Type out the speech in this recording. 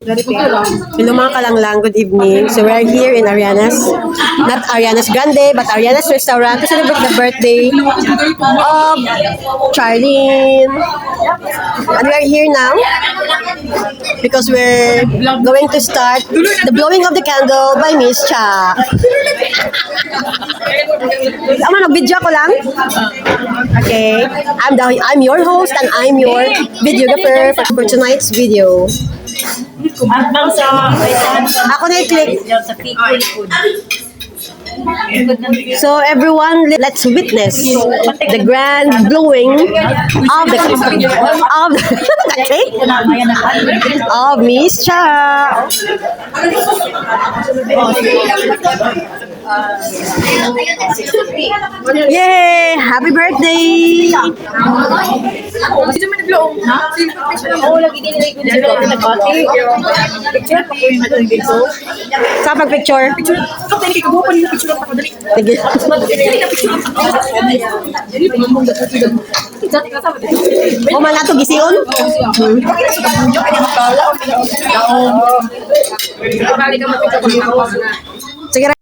Hello mga kalanglang, good evening. So we're here in Ariana's, not Ariana's Grande, but Ariana's restaurant to celebrate the birthday of Charlene. And we're here now because we're going to start the blowing of the candle by Miss Cha. Video ko lang? Okay. I'm your host and I'm your videographer for tonight's video. Ako na i-click. So everyone, let's witness the grand blowing of the cake of Miss Cha. Yay! Happy birthday! Sino man nag-blow? Ha? Oo, lagi dinilay ko sila na nag-bati. Picture pa ko yung ano dito. Sa pag-picture? So, tayo kay kabuha pa yung picture ako dali. Sige. O man nato gisiyon? Sige.